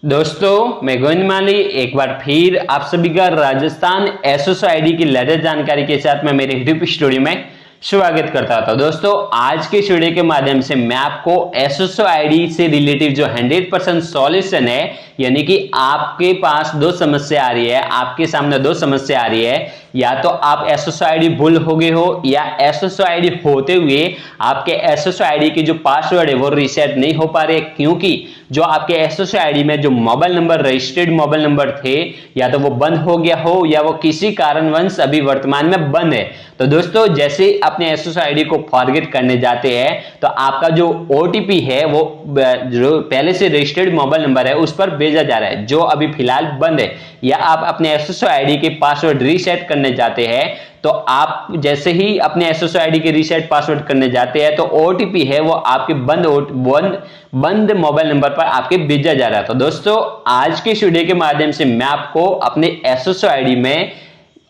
दोस्तों मैं गोविंद माली एक बार फिर आप सभी का राजस्थान एसएसओ आईडी की लेटेस्ट जानकारी के साथ मैं मेरे यूट्यूब स्टूडियो में स्वागत करता था। दोस्तों आज के वीडियो के माध्यम से मैं आपको एसएसओ आईडी से रिलेटिव जो 100% सॉल्यूशन है, यानी कि आपके पास दो समस्या आ रही है, आपके सामने दो समस्या आ रही है, या तो आप एसएसओ आईडी भूल हो गए हो या एसएसओ आईडी होते हुए आपके एसएसओ आईडी के जो पासवर्ड है वो रीसेट नहीं हो पा रहे, क्योंकि जो आपके एसएसओ आईडी में जो mobile number registered mobile number थे या तो वो बंद हो गया हो या वो किसी कारणवश अभी वर्तमान में बंद है। तो दोस्तों जैसे अपने एसएसओ आईडी को फॉरगेट करने जाते हैं तो आपका जो ओटीपी है वो जो पहले से रजिस्टर्ड मोबाइल नंबर है उस पर भेजा जा रहा है जो अभी फिलहाल बंद है, या आप अपने एसएसओ आईडी के पासवर्ड रीसेट करने जाते हैं तो आप जैसे ही अपने एसएसओ आईडी के रीसेट पासवर्ड करने जाते हैं तो ओटीपी है वो आपके बंद मोबाइल नंबर पर आपके भेजा जा रहा है। तो दोस्तों आज के वीडियो के माध्यम से मैं आपको अपने एसएसओ आईडी में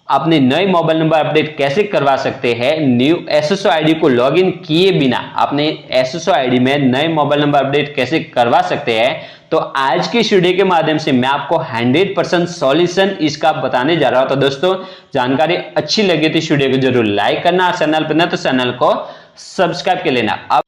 अपने नए मोबाइल नंबर अपडेट कैसे करवा सकते हैं, न्यू एसएसओ आईडी को लॉगिन किए बिना अपने एसएसओ आईडी में नए मोबाइल नंबर अपडेट कैसे करवा सकते हैं। तो आज की वीडियो के माध्यम से मैं आपको 100% सॉल्यूशन इसका बताने जा रहा हूं। तो दोस्तों जानकारी अच्छी लगी तो इस वीडियो को जरूर लाइक करना, चैनल पर ना तो चैनल को सब्सक्राइब कर लेना। अब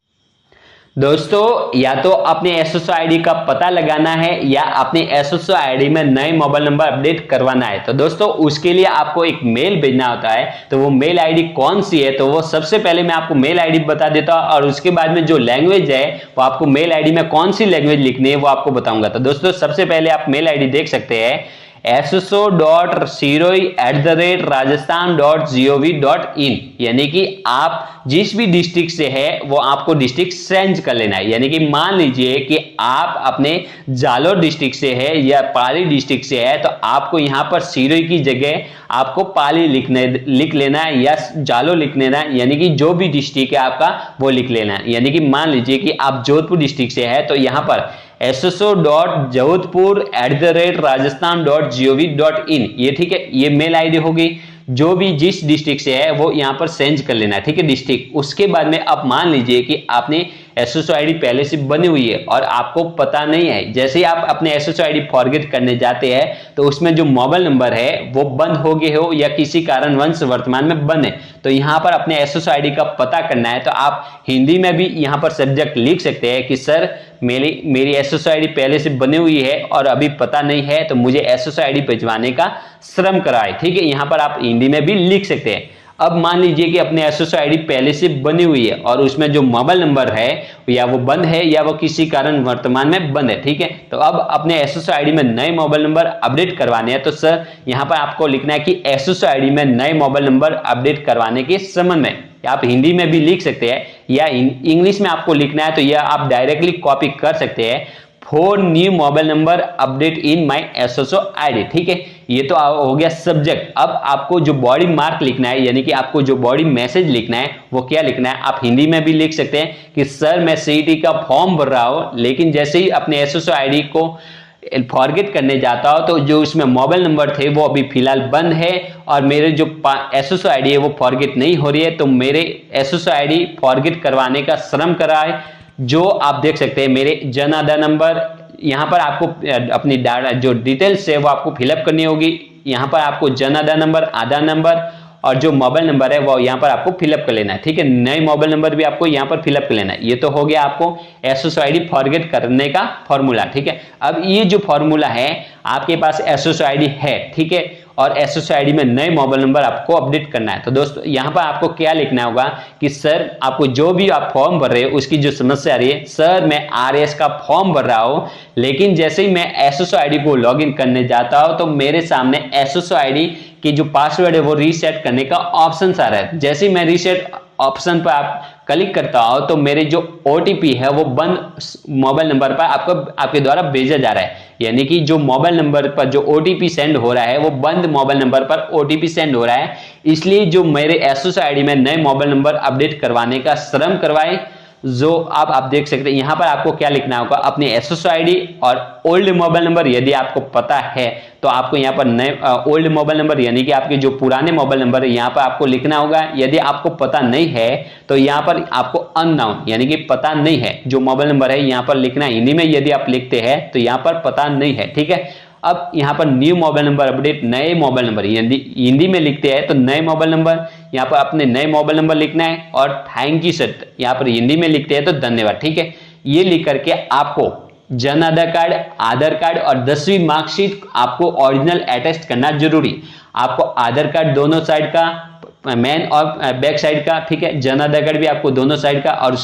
दोस्तों या तो अपने एसएसओ आईडी का पता लगाना है या अपने एसएसओ आईडी में नए मोबाइल नंबर अपडेट करवाना है। तो दोस्तों उसके लिए आपको एक मेल भेजना होता है। तो वो मेल आईडी कौन सी है, तो वो सबसे पहले मैं आपको मेल आईडी बता देता हूं और उसके बाद में जो लैंग्वेज है वो आपको मेल आईडी में कौन सी लैंग्वेज लिखनी है वो आपको बताऊंगा। तो दोस्तों सबसे पहले आप मेल आईडी देख सकते हैं sso.siroi@rajasthan.gov.in, यानी कि आप जिस भी डिस्ट्रिक्ट से है वो आपको डिस्ट्रिक्ट चेंज कर लेना है। यानी कि मान लीजिए कि आप अपने जालोर डिस्ट्रिक्ट से है या पाली डिस्ट्रिक्ट से है तो आपको यहाँ पर सिरोई की जगह आपको पाली लिख लेना है या जालोर लिख लेना है, यानी कि जो भी डिस्ट्रिक्ट है आपका वो लिख लेना है। यानी कि मान लीजिए कि आप जोधपुर डिस्ट्रिक्ट से है तो यहाँ पर sso.jodhpur@rajasthan.gov.in, ये ठीक है, ये मेल आईडी होगी। जो भी जिस डिस्ट्रिक्ट से है वो यहां पर चेंज कर लेना है, ठीक है, डिस्ट्रिक्ट। उसके बाद में अब मान लीजिए कि आपने एसएसओ आईडी पहले से बनी हुई है और आपको पता नहीं है, जैसे ही आप अपने एसएसओ आईडी फॉरगेट करने जाते हैं तो उसमें जो मोबाइल नंबर है वो बंद हो गए हो या किसी कारणवश वर्तमान में बंद है, तो यहाँ पर अपने एसएसओ आईडी का पता करना है। तो आप हिंदी में भी यहाँ पर सब्जेक्ट लिख सकते हैं कि सर मेरी एसएसओ आईडी पहले से बनी हुई है और अभी पता नहीं है तो मुझे एसएसओ आईडी भिजवाने का श्रम कराए, ठीक है, यहाँ पर आप हिंदी में भी लिख सकते हैं। अब मान लीजिए कि अपने एसएसओ आईडी पहले से बनी हुई है और उसमें जो मोबाइल नंबर है या वो बंद है या वो किसी कारण वर्तमान में बंद है, ठीक है। तो अब अपने एसएसओ आईडी में नए मोबाइल नंबर अपडेट करवाने हैं तो सर यहाँ पर आपको लिखना है कि एसएसओ आईडी में नए मोबाइल नंबर अपडेट करवाने के संबंध में, आप हिंदी में भी लिख सकते हैं या इंग्लिश में आपको लिखना है तो यह आप डायरेक्टली कॉपी कर सकते हैं, for new mobile number update in my SSO ID, ठीक है। ये तो हो गया सब्जेक्ट। अब आपको जो बॉडी मार्क लिखना है, यानी कि आपको जो बॉडी मैसेज लिखना है वो क्या लिखना है, आप हिंदी में भी लिख सकते हैं कि सर मैं सीईटी का फॉर्म भर रहा हूं, लेकिन जैसे ही अपने एसएसओ आईडी को फॉरगेट करने जाता हो तो जो उसमें मोबाइल नंबर थे वो अभी फिलहाल बंद है और मेरे जो एसएसओ आईडी है वो फॉरगेट नहीं हो रही है, तो मेरे एसएसओ आईडी फॉरगेट करवाने का श्रम कराए। जो आप देख सकते हैं मेरे जन आधार नंबर, यहाँ पर आपको अपनी जो डिटेल्स है वो आपको फिलअप करनी होगी। यहाँ पर आपको जन आधार नंबर और जो मोबाइल नंबर है वो यहाँ पर आपको फिलअप कर लेना है, ठीक है। नए मोबाइल नंबर भी आपको यहाँ पर फिलअप कर लेना है। ये तो हो गया आपको एसएसओ आईडी फॉरगेट करने का फॉर्मूला, ठीक है। अब ये जो फॉर्मूला है आपके पास एसएसओ आईडी है, ठीक है, और एसएसओ आईडी में नए मोबाइल नंबर आपको अपडेट करना है। तो दोस्तों यहाँ पर आपको क्या लिखना होगा कि सर आपको जो भी आप फॉर्म भर रहे हो उसकी जो समस्या आ रही है, सर मैं आरएस का फॉर्म भर रहा हूं लेकिन जैसे ही मैं एसएसओ आईडी को लॉगिन करने जाता हूं तो मेरे सामने एसएसओ आईडी की जो पासवर्ड है वो रीसेट करने का ऑप्शन आ रहा है। जैसे ही मैं रीसेट ऑप्शन पर आप क्लिक करता हो तो मेरे जो ओटीपी है वो बंद मोबाइल नंबर पर आपके द्वारा भेजा जा रहा है, यानी कि जो मोबाइल नंबर पर जो ओटीपी सेंड हो रहा है वो बंद मोबाइल नंबर पर ओटीपी सेंड हो रहा है। इसलिए जो मेरे एसएसओ आईडी में नए मोबाइल नंबर अपडेट करवाने का श्रम करवाए, जो आप देख सकते हैं यहाँ पर आपको क्या लिखना होगा, अपनी एसएसओ आईडी और ओल्ड मोबाइल नंबर यदि आपको पता है तो आपको यहाँ पर नए ओल्ड मोबाइल नंबर यानी कि आपके जो पुराने मोबाइल नंबर है यहाँ पर आपको लिखना होगा। यदि आपको पता नहीं है तो यहाँ पर आपको अननोन यानी कि पता नहीं है, जो मोबाइल नंबर है यहाँ पर लिखना है हिंदी में, यदि आप लिखते हैं तो यहाँ पर पता नहीं है, ठीक है। अब यहाँ पर न्यू मोबाइल नंबर अपडेट, नए मोबाइल नंबर, हिंदी में लिखते हैं तो नए मोबाइल नंबर, यहाँ पर अपने नए मोबाइल नंबर लिखना है, और थैंक यू सर यहाँ पर हिंदी में लिखते हैं तो धन्यवाद, ठीक है। ये लिख करके आपको जन आधार कार्ड और 10वीं मार्कशीट आपको ओरिजिनल अटेस्ट करना जरूरी। आपको आधार कार्ड दोनों साइड का, मेन और बैक साइड का, ठीक है, जन आधार कार्ड भी आपको दोनों साइड का, और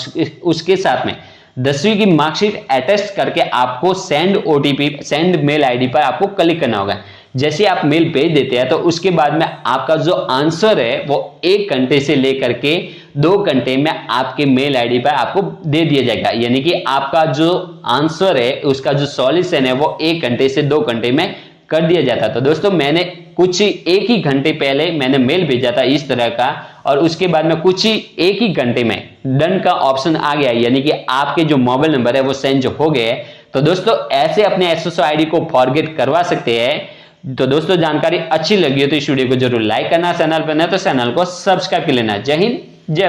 उसके साथ में 10वीं की मार्कशीट अटेस्ट करके आपको send OTP, send mail ID पर आपको क्लिक करना होगा। जैसे आप मेल भेज देते हैं तो उसके बाद में आपका जो आंसर है वो 1 घंटे से लेकर के 2 घंटे में आपके मेल आईडी पर आपको दे दिया जाएगा। यानी कि आपका जो आंसर है उसका जो सॉल्यूशन है वो 1 घंटे से 2 घंटे में कर दिया जाता। तो दोस्तों मैंने कुछ 1 ही घंटे पहले मैंने मेल भेजा था इस तरह का, और उसके बाद में कुछ ही 1 ही घंटे में डन का ऑप्शन आ गया, यानी कि आपके जो मोबाइल नंबर है वो चेंज हो गए। तो दोस्तों ऐसे अपने एसएसओ आईडी को फॉरगेट करवा सकते हैं। तो दोस्तों जानकारी अच्छी लगी हो तो इस वीडियो को जरूर लाइक करना, चैनल पर नए तो चैनल को सब्सक्राइब कर लेना। जय हिंद, जय